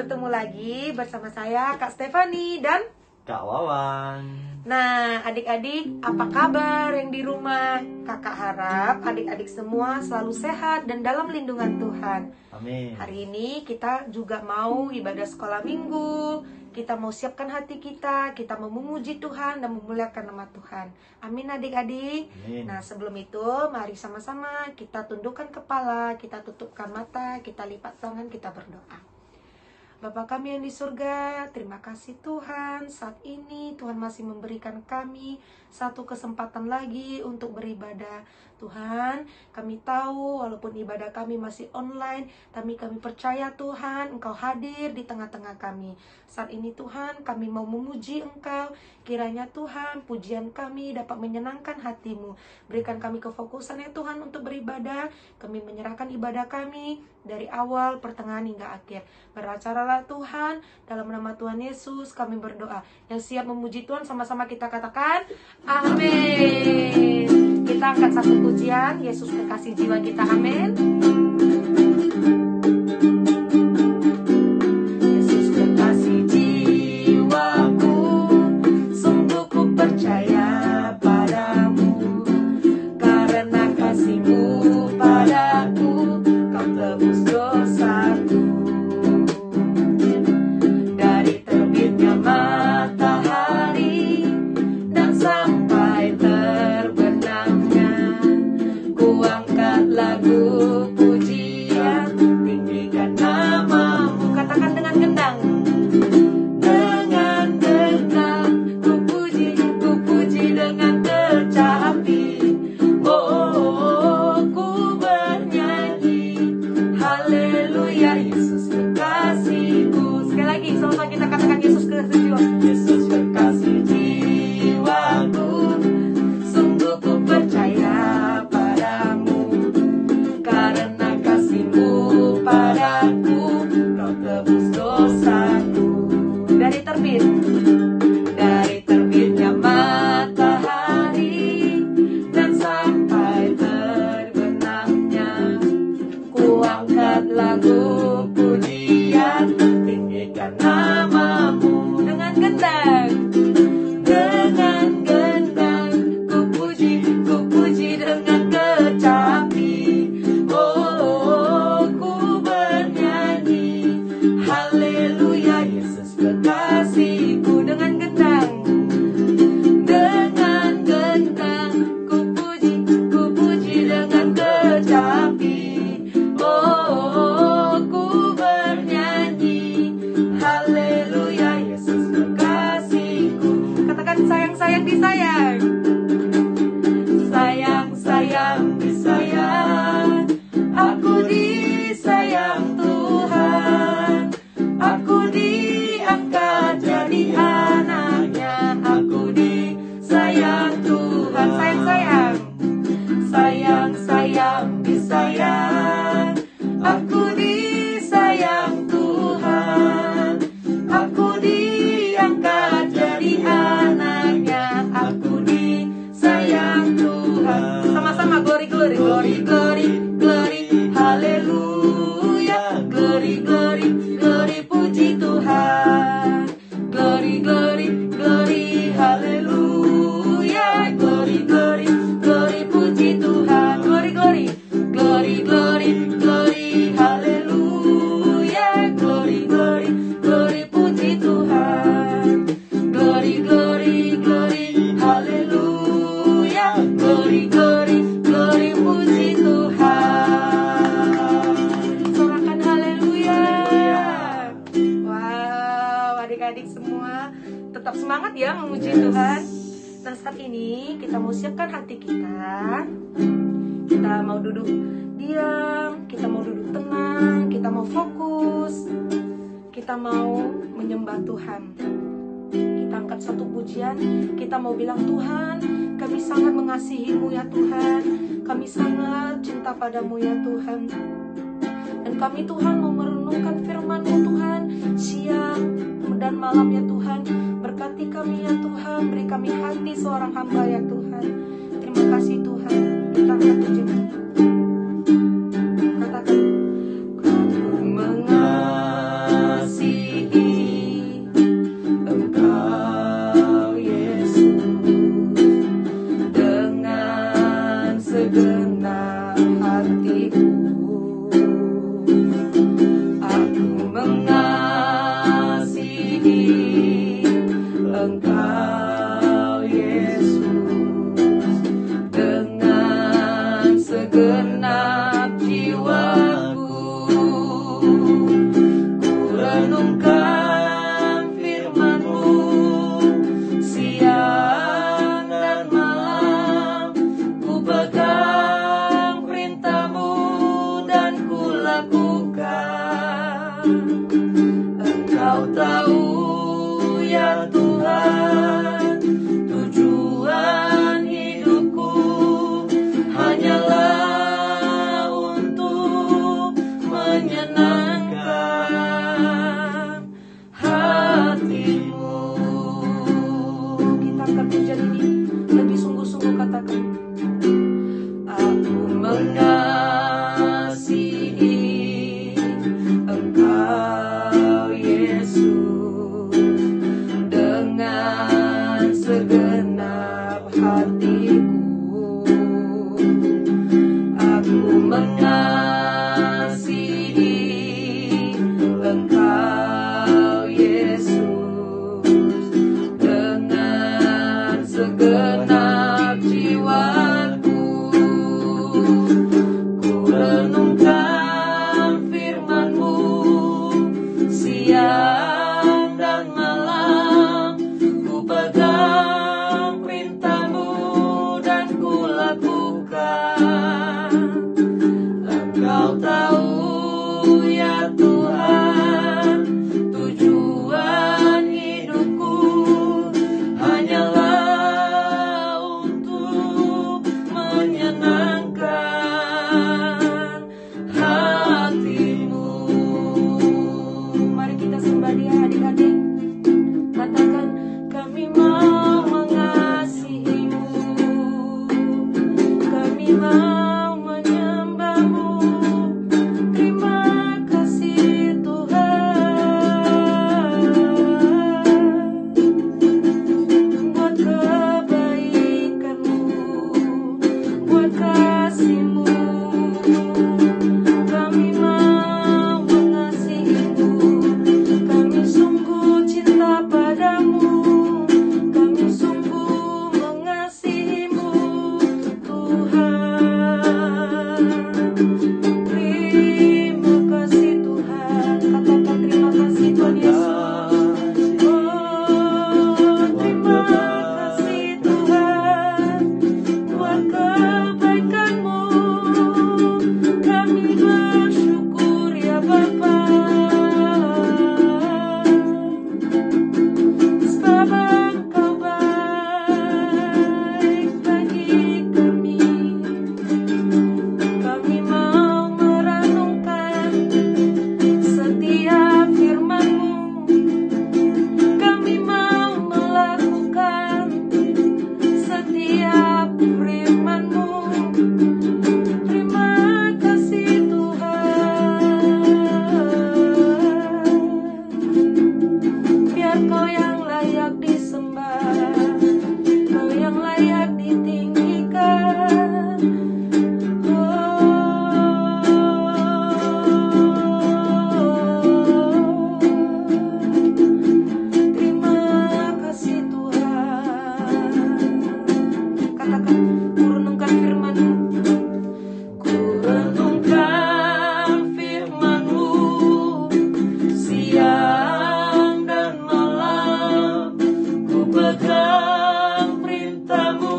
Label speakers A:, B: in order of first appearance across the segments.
A: bertemu lagi bersama saya Kak Stefani dan
B: Kak Wawan.
A: Nah, adik-adik, apa kabar yang di rumah? Kakak harap adik-adik semua selalu sehat dan dalam lindungan Tuhan.
B: Amin.
A: Hari ini kita juga mau ibadah sekolah minggu. Kita mau siapkan hati kita mau memuji Tuhan dan memuliakan nama Tuhan. Amin adik-adik.
B: Amin.
A: Nah, sebelum itu mari sama-sama kita tundukkan kepala, kita tutupkan mata, kita lipat tangan, kita berdoa. Bapa kami yang di surga, terima kasih Tuhan. Saat ini Tuhan masih memberikan kami satu kesempatan lagi untuk beribadah. Tuhan, kami tahu walaupun ibadah kami masih online, tapi kami percaya Tuhan, Engkau hadir di tengah-tengah kami. Saat ini Tuhan, kami mau memuji Engkau. Kiranya Tuhan, pujian kami dapat menyenangkan hati-Mu. Berikan kami kefokusan ya Tuhan untuk beribadah. Kami menyerahkan ibadah kami dari awal, pertengahan hingga akhir. Beracaralah Tuhan, dalam nama Tuhan Yesus kami berdoa. Yang siap memuji Tuhan sama-sama kita katakan amin. Kita angkat satu pujian, Yesus kekasih jiwa kita, amin. Yesus kekasih jiwaku, sungguh ku percaya padamu. Karena kasih-Mu padaku, Kau tebus dosaku. Dari terbitnya matahari dan sampai terbenamnya, ku angkat lagu pujian, tinggikan nama-Mu. Katakan dengan gendang. Dengan gendang ku puji dengan kecapi. Oh, ku bernyanyi haleluya, Yesus kekasihku. Sekali lagi sama-sama kita katakan Yesus kekasih jiwa. Yesus kekasih jiwaku, sungguh ku percaya padamu. Karena kasih-Mu padaku, Kau tebus dosaku. Dari terbitnya matahari dan sampai terbenamnya, ku angkat lagu pujian, tinggikan nama-Mu. Dengan gendang, ku puji dengan kecapi. Oh, ku bernyanyi haleluya, Yesus kekasihku. Dengan gendang, ku puji dengan kecapi. Oh, ku bernyanyi haleluya, Yesus kekasihku. Katakan sayang-sayang disayang. Sayang-sayang disayang, aku disayang Tuhan. Aku diangkat jadi anaknya, aku disayang Tuhan. Sayang-sayang, sayang-sayang disayang, aku disayang Tuhan. Aku diangkat jadi anaknya, aku disayang Tuhan. Sama-sama glory, glory, glory, glory, glory, haleluya. Glory, glory, glory, puji Tuhan. Glory, glory, glory, haleluya. Glory, glory, glory, puji Tuhan. Glory, glory, glory, glory, glory, haleluya. Glory, glory, glory, puji Tuhan. Glory, glory, glory, haleluya. Glory, glory, glory, puji Tuhan. Sorakan haleluya. Wow, adik-adik semua tetap semangat ya memuji Tuhan. Nah, saat ini kita mau siapkan hati kita. Kita mau duduk diam, kita mau duduk tenang, kita mau fokus, kita mau menyembah Tuhan. Kita angkat satu pujian, kita mau bilang, Tuhan, kami sangat mengasihi-Mu ya Tuhan. Kami sangat cinta padamu ya Tuhan. Dan kami Tuhan mau merenungkan firman-Mu Tuhan, siang dan malam ya Tuhan. Berkati kami ya Tuhan, beri kami hati seorang hamba ya Tuhan. Terima kasih Tuhan. Kita angkat pujian. Katakan, Ku mengasihi
B: Engkau Yesus, dengan segenap jiwaku ku renungkan firman-Mu siang dan malam, ku pegang perintah-Mu dan ku lakukan. Engkau tahu ya Tuhan, tujuan hidupku hanyalah untuk menyenangkan hati-Mu.
A: Kita akan pujian ini lebih sungguh-sungguh, katakan.
B: Aku mengasihi Engkau Yesus dengan segenap hatiku. Aku mengasihi Engkau Yesus dengan segenap jiwaku. Ku renungkan firman-Mu siang dan malam, ku pegang perintah-Mu dan ku lakukan. Engkau tahu ya Tuhan, tujuan hidupku hanyalah untuk menyenangkan hati-Mu.
A: Mari kita sembah Dia, adik-adik. Katakan, kami mau mengasihi-Mu, kami mau menyembah-Mu. Terima kasih Tuhan buat kebaikan-Mu, buat kasih-Mu. Kami mau mengasihi-Mu, kami sungguh cinta padamu, kami sungguh mengasihi-Mu Tuhan. Terima kasih Tuhan, katakan terima kasih Tuhan Yesus. Oh, terima kasih Tuhan buat kebaikan-Mu. Kami bersyukur ya Bapa, sebab Engkau baik bagi kami. Kami mau merenungkan setiap firman-Mu, kami mau melakukan setiap firman-Mu. Terima kasih Tuhan, biar Kau yang layak disembah, Kau yang layak ditinggikan. Terima kasih Tuhan. Katakan, ku renungkan firman-Mu,
B: Ku renungkan firman-Mu siang dan malam, ku pegang perintah-Mu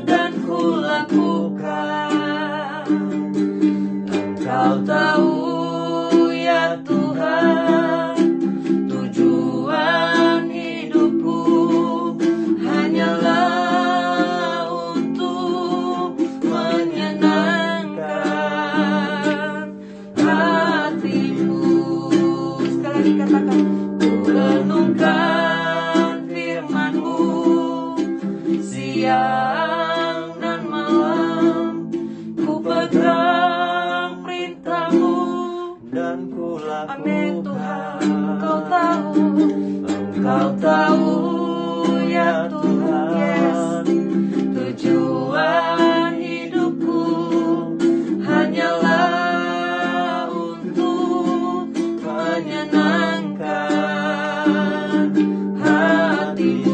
B: dan ku lakukan. Engkau tahu ya Tuhan, tujuan hidupku hanyalah untuk menyenangkan hati-Mu.
A: sekali lagi katakan,
B: Ku renungkan firman-Mu siang dan malam, ku pegang perintah-Mu dan ku lakukan.
A: amin Tuhan. Engkau tahu,
B: Engkau tahu ya Tuhan,
A: yes,
B: tujuan hidupku hanyalah untuk menyenangkan hati-Mu.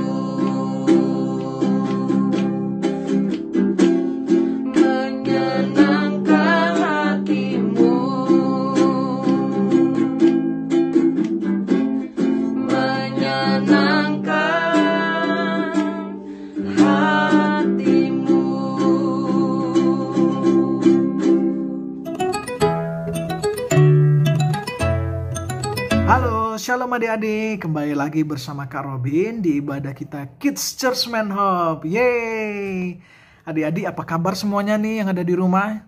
C: Shalom adik-adik, kembali lagi bersama Kak Robin di ibadah kita Kids Church Man Hope. Yeay! Adik-adik apa kabar semuanya nih yang ada di rumah?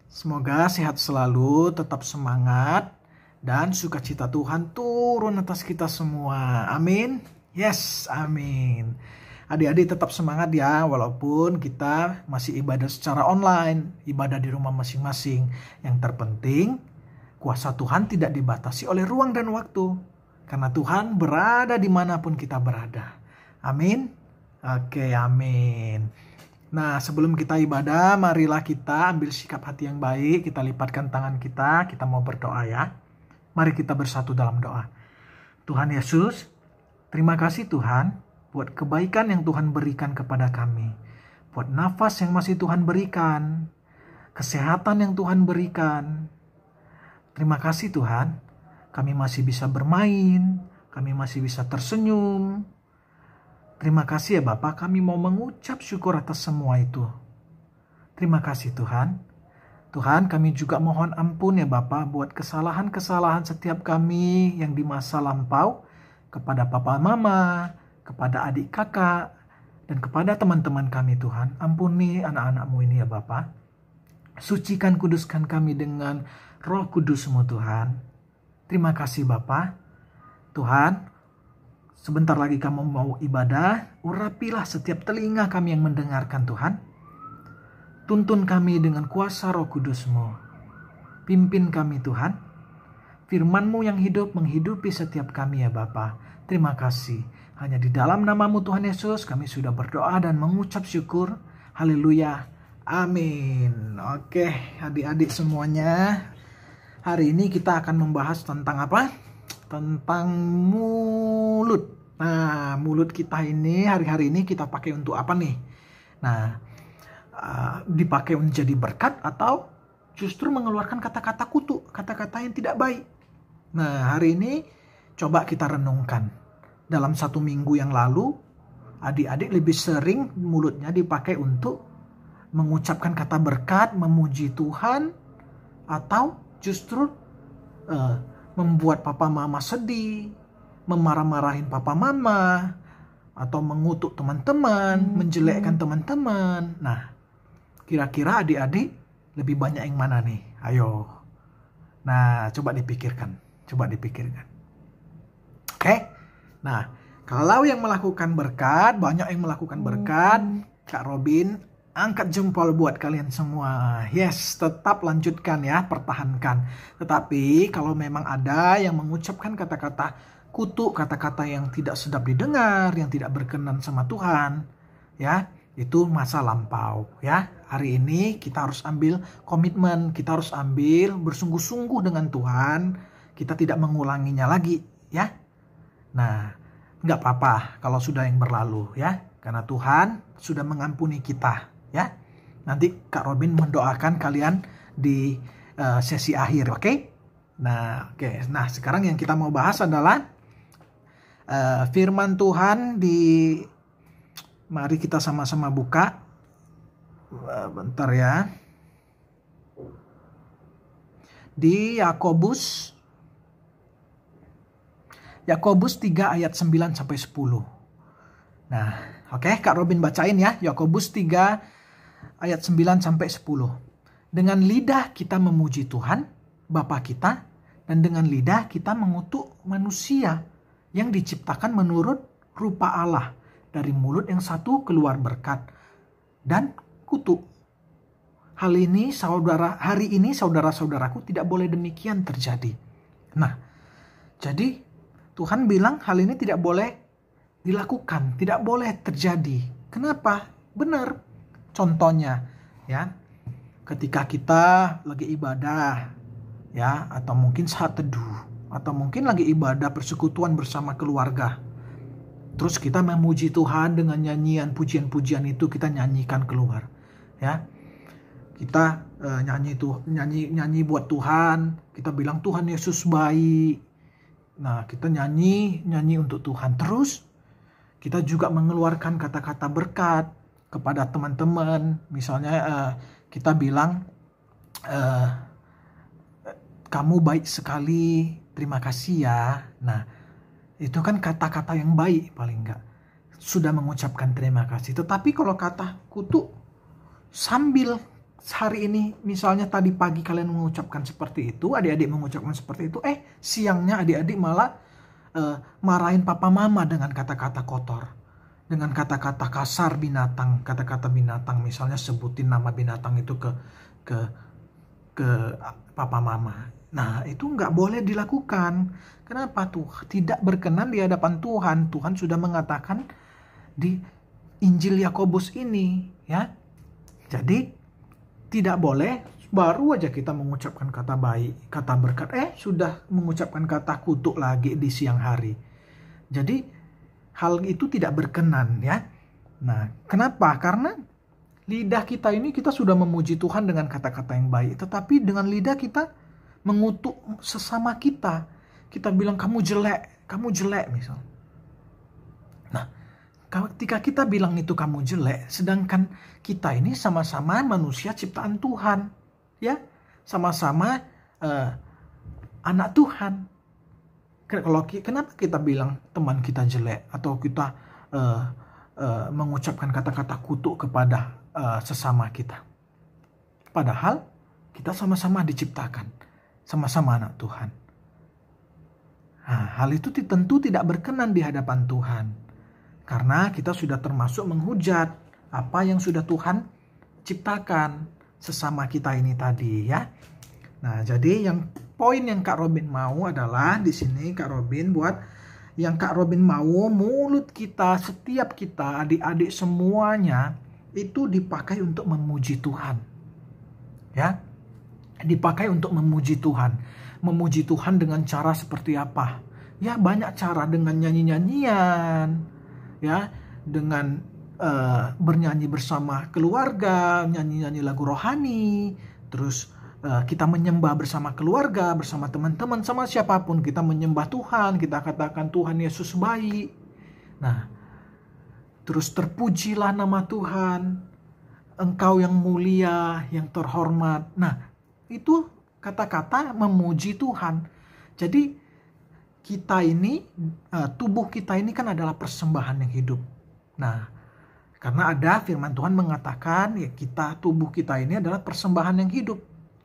C: Semoga sehat selalu, tetap semangat, dan sukacita Tuhan turun atas kita semua. Amin? Yes, amin. Adik-adik tetap semangat ya, walaupun kita masih ibadah secara online, ibadah di rumah masing-masing. Yang terpenting, kuasa Tuhan tidak dibatasi oleh ruang dan waktu. Karena Tuhan berada dimanapun kita berada. Amin? Oke, amin. Nah, sebelum kita ibadah, marilah kita ambil sikap hati yang baik. Kita lipatkan tangan kita mau berdoa ya. Mari kita bersatu dalam doa. Tuhan Yesus, terima kasih Tuhan buat kebaikan yang Tuhan berikan kepada kami. Buat nafas yang masih Tuhan berikan. Kesehatan yang Tuhan berikan. Terima kasih Tuhan, kami masih bisa bermain, kami masih bisa tersenyum. Terima kasih ya Bapak, kami mau mengucap syukur atas semua itu. Terima kasih Tuhan. Tuhan, kami juga mohon ampun ya Bapak buat kesalahan-kesalahan setiap kami yang di masa lampau, kepada Papa Mama, kepada adik kakak, dan kepada teman-teman kami Tuhan. Ampuni anak-anak-Mu ini ya Bapak. Sucikan, kuduskan kami dengan Roh Kudus-Mu Tuhan. Terima kasih Bapa. Tuhan, sebentar lagi kami mau ibadah. Urapilah setiap telinga kami yang mendengarkan Tuhan. Tuntun kami dengan kuasa Roh Kudus-Mu. Pimpin kami Tuhan. Firman-Mu yang hidup menghidupi setiap kami ya Bapa. Terima kasih. Hanya di dalam nama-Mu Tuhan Yesus kami sudah berdoa dan mengucap syukur. Haleluya. Amin. Oke, adik-adik semuanya. Hari ini kita akan membahas tentang apa? Tentang mulut. Nah, mulut kita ini hari-hari ini kita pakai untuk apa nih? Nah, dipakai menjadi berkat atau justru mengeluarkan kata-kata kutuk, kata-kata yang tidak baik. Nah, hari ini coba kita renungkan. Dalam 1 minggu yang lalu, adik-adik lebih sering mulutnya dipakai untuk mengucapkan kata berkat, memuji Tuhan, atau justru membuat papa mama sedih, memarah-marahin papa mama, atau mengutuk teman-teman, menjelekkan teman-teman. Nah, kira-kira adik-adik lebih banyak yang mana nih? Ayo. Nah, coba dipikirkan. Oke? Nah, kalau yang melakukan berkat, banyak yang melakukan berkat, Kak Robin angkat jempol buat kalian semua. Yes, tetap lanjutkan ya, pertahankan. Tetapi kalau memang ada yang mengucapkan kata-kata kutuk, kata-kata yang tidak sedap didengar, yang tidak berkenan sama Tuhan, ya, itu masa lampau ya. Hari ini kita harus ambil komitmen, kita harus ambil bersungguh-sungguh dengan Tuhan. Kita tidak mengulanginya lagi ya. Nah, nggak apa-apa kalau sudah yang berlalu ya. Karena Tuhan sudah mengampuni kita. Ya, nanti Kak Robin mendoakan kalian di sesi akhir, oke? Nah, oke. Nah, sekarang yang kita mau bahas adalah firman Tuhan mari kita sama-sama buka. Bentar ya. Di Yakobus 3 ayat 9 sampai 10. Nah, oke, Kak Robin bacain ya. Yakobus 3 ayat 9 sampai 10. Dengan lidah kita memuji Tuhan, Bapa kita, dan dengan lidah kita mengutuk manusia yang diciptakan menurut rupa Allah. Dari mulut yang satu keluar berkat dan kutuk. Hari ini saudara-saudaraku tidak boleh demikian terjadi. Nah, jadi Tuhan bilang hal ini tidak boleh dilakukan, tidak boleh terjadi. Kenapa? Benar. Contohnya, ya, ketika kita lagi ibadah, ya, atau mungkin saat teduh, atau mungkin lagi ibadah persekutuan bersama keluarga. Terus kita memuji Tuhan dengan nyanyian, pujian-pujian itu kita nyanyikan keluar, ya. Kita nyanyi buat Tuhan. Kita bilang Tuhan Yesus baik. Nah, kita nyanyi untuk Tuhan. Terus kita juga mengeluarkan kata-kata berkat kepada teman-teman. Misalnya kita bilang kamu baik sekali, terima kasih ya. Nah, Itu kan kata-kata yang baik paling enggak. Sudah mengucapkan terima kasih. Tetapi kalau kata kutuk, sambil hari ini misalnya tadi pagi kalian mengucapkan seperti itu, adik-adik mengucapkan seperti itu, siangnya adik-adik malah marahin papa mama dengan kata-kata kotor, dengan kata-kata kasar binatang, kata-kata binatang, misalnya sebutin nama binatang itu ke papa mama. Nah, itu nggak boleh dilakukan. Kenapa tuh? Tidak berkenan di hadapan Tuhan. Tuhan sudah mengatakan di Injil Yakobus ini, ya. Jadi tidak boleh baru aja kita mengucapkan kata baik, kata berkat, sudah mengucapkan kata kutuk lagi di siang hari. Jadi hal itu tidak berkenan, ya. Nah, kenapa? Karena lidah kita ini kita sudah memuji Tuhan dengan kata-kata yang baik, tetapi dengan lidah kita mengutuk sesama kita. Kita bilang kamu jelek misal. Nah, ketika kita bilang itu kamu jelek, sedangkan kita ini sama-sama manusia ciptaan Tuhan, ya, sama-sama anak Tuhan. Kenapa kita bilang teman kita jelek atau kita mengucapkan kata-kata kutuk kepada sesama kita? Padahal kita sama-sama diciptakan, sama-sama anak Tuhan. Nah, hal itu tentu tidak berkenan di hadapan Tuhan, karena kita sudah termasuk menghujat apa yang sudah Tuhan ciptakan sesama kita ini tadi, ya. Nah, jadi poin yang Kak Robin mau adalah di sini Kak Robin mau mulut kita, setiap kita, adik-adik semuanya itu dipakai untuk memuji Tuhan. Ya. Dipakai untuk memuji Tuhan. Memuji Tuhan dengan cara seperti apa? Ya, banyak cara, dengan nyanyi-nyanyian, ya, dengan bernyanyi bersama keluarga, nyanyi-nyanyi lagu rohani, terus kita menyembah bersama keluarga, bersama teman-teman, sama siapapun kita menyembah Tuhan, kita katakan Tuhan Yesus baik. Nah, terus terpujilah nama Tuhan, Engkau yang mulia, yang terhormat. Nah, itu kata-kata memuji Tuhan. Jadi kita ini, tubuh kita ini kan adalah persembahan yang hidup. Nah, karena ada firman Tuhan mengatakan, ya, tubuh kita ini adalah persembahan yang hidup.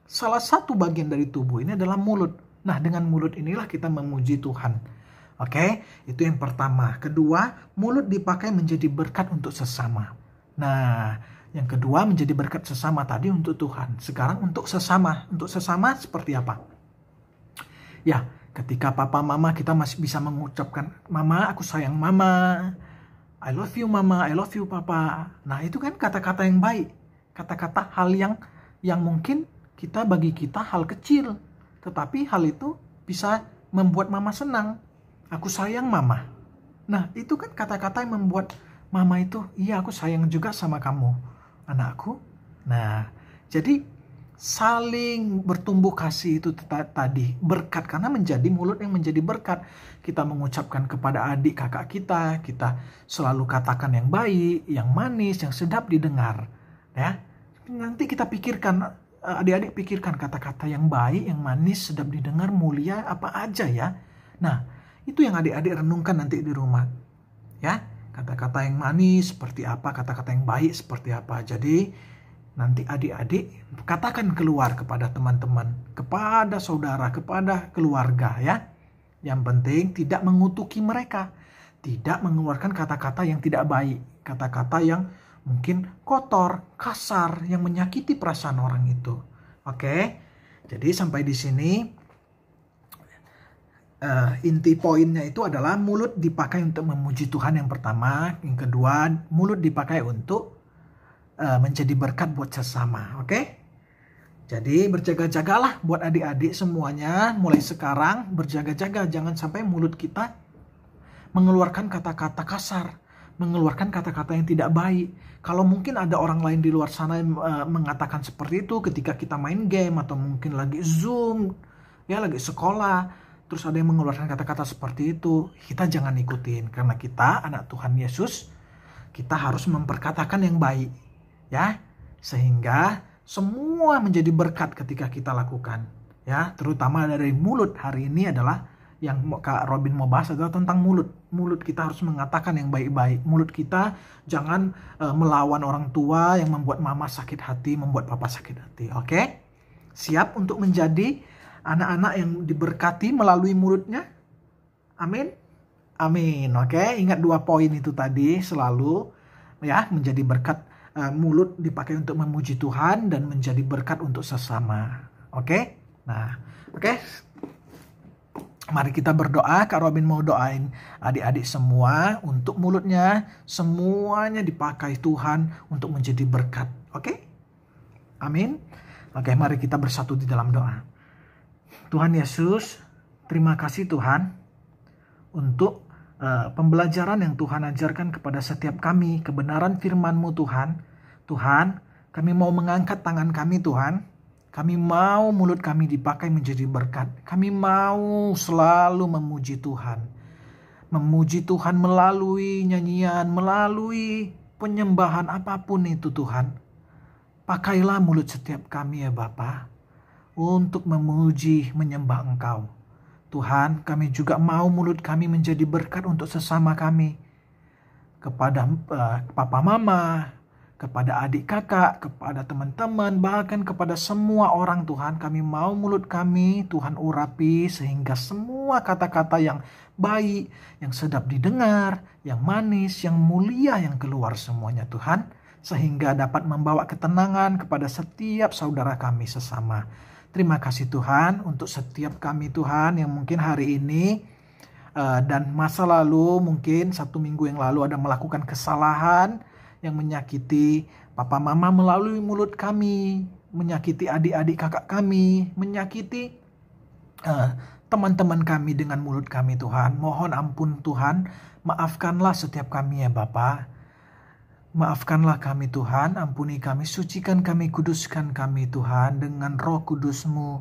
C: Salah satu bagian dari tubuh ini adalah mulut. Nah, dengan mulut inilah kita memuji Tuhan. Oke, itu yang pertama. Kedua, mulut dipakai menjadi berkat untuk sesama. Nah, yang kedua menjadi berkat sesama tadi untuk Tuhan. Sekarang untuk sesama. Untuk sesama seperti apa? Ya, ketika papa mama kita masih bisa mengucapkan, Mama, aku sayang Mama. I love you Mama, I love you Papa. Nah, itu kan kata-kata yang baik. Kata-kata hal yang mungkin bagi kita hal kecil. Tetapi hal itu bisa membuat Mama senang. Aku sayang Mama. Nah, itu kan kata-kata yang membuat Mama itu, iya aku sayang juga sama kamu, anakku. Nah, jadi saling bertumbuh kasih itu tadi berkat, karena menjadi mulut yang menjadi berkat. Kita mengucapkan kepada adik kakak kita selalu katakan yang baik, yang manis, yang sedap didengar, ya. Nanti kita pikirkan, adik-adik pikirkan kata-kata yang baik, yang manis, sedap didengar, mulia apa aja, ya. Nah, itu yang adik-adik renungkan nanti di rumah, ya. Kata-kata yang manis seperti apa, kata-kata yang baik seperti apa. Jadi nanti adik-adik katakan keluar kepada teman-teman, kepada saudara, kepada keluarga, ya. Yang penting tidak mengutuki mereka, tidak mengeluarkan kata-kata yang tidak baik, kata-kata yang mungkin kotor, kasar, yang menyakiti perasaan orang itu. Oke, jadi sampai di sini inti poinnya itu adalah mulut dipakai untuk memuji Tuhan yang pertama, yang kedua mulut dipakai untuk menjadi berkat buat sesama. Oke? Jadi berjaga-jagalah buat adik-adik semuanya, mulai sekarang berjaga-jaga, jangan sampai mulut kita mengeluarkan kata-kata kasar, mengeluarkan kata-kata yang tidak baik. Kalau mungkin ada orang lain di luar sana yang mengatakan seperti itu ketika kita main game atau mungkin lagi Zoom, ya lagi sekolah, terus ada yang mengeluarkan kata-kata seperti itu, kita jangan ikutin, karena kita anak Tuhan Yesus, kita harus memperkatakan yang baik, ya, sehingga semua menjadi berkat ketika kita lakukan, ya, terutama dari mulut hari ini adalah yang Kak Robin mau bahas adalah tentang mulut. Mulut kita harus mengatakan yang baik-baik. Mulut kita jangan melawan orang tua yang membuat mama sakit hati, membuat papa sakit hati. Oke? Siap untuk menjadi anak-anak yang diberkati melalui mulutnya? Amin? Amin. Oke? Ingat 2 poin itu tadi selalu ya, menjadi berkat. Mulut dipakai untuk memuji Tuhan dan menjadi berkat untuk sesama. Oke? Nah, oke. Mari kita berdoa. Kak Robin mau doain adik-adik semua untuk mulutnya. Semuanya dipakai Tuhan untuk menjadi berkat. Oke? Amin. Oke, mari kita bersatu di dalam doa. Tuhan Yesus, terima kasih Tuhan untuk pembelajaran yang Tuhan ajarkan kepada setiap kami. Kebenaran firman-Mu Tuhan. Tuhan, kami mau mengangkat tangan kami Tuhan. Kami mau mulut kami dipakai menjadi berkat. Kami mau selalu memuji Tuhan. Memuji Tuhan melalui nyanyian, melalui penyembahan apapun itu Tuhan. Pakailah mulut setiap kami ya Bapa untuk memuji, menyembah Engkau. Tuhan, kami juga mau mulut kami menjadi berkat untuk sesama kami. Kepada papa mama, kepada adik kakak, kepada teman-teman, bahkan kepada semua orang Tuhan. Kami mau mulut kami Tuhan urapi sehingga semua kata-kata yang baik, yang sedap didengar, yang manis, yang mulia yang keluar semuanya Tuhan. Sehingga dapat membawa ketenangan kepada setiap saudara kami sesama. Terima kasih Tuhan untuk setiap kami Tuhan yang mungkin hari ini dan masa lalu mungkin 1 minggu yang lalu ada melakukan kesalahan yang menyakiti papa mama melalui mulut kami, menyakiti adik-adik kakak kami, menyakiti teman-teman kami dengan mulut kami Tuhan. Mohon ampun Tuhan, maafkanlah setiap kami ya Bapa. Maafkanlah kami Tuhan, ampuni kami, sucikan kami, kuduskan kami Tuhan dengan Roh Kudus-Mu.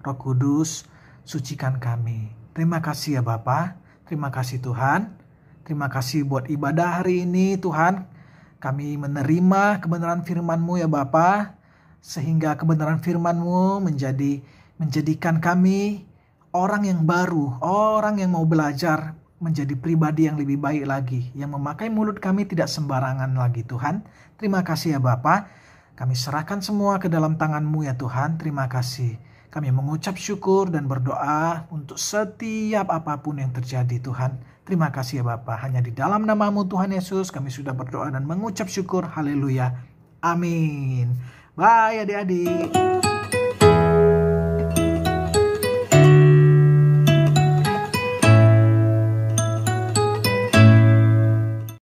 C: Roh Kudus, sucikan kami. Terima kasih ya Bapa, terima kasih Tuhan. Terima kasih buat ibadah hari ini Tuhan. Kami menerima kebenaran firman-Mu ya Bapa, sehingga kebenaran firman-Mu menjadikan kami orang yang baru, orang yang mau belajar menjadi pribadi yang lebih baik lagi, yang memakai mulut kami tidak sembarangan lagi Tuhan. Terima kasih ya Bapa. Kami serahkan semua ke dalam tangan-Mu ya Tuhan. Terima kasih. Kami mengucap syukur dan berdoa untuk setiap apapun yang terjadi Tuhan. Terima kasih ya Bapa. Hanya di dalam nama-Mu Tuhan Yesus kami sudah berdoa dan mengucap syukur. Haleluya. Amin. Bye adik-adik.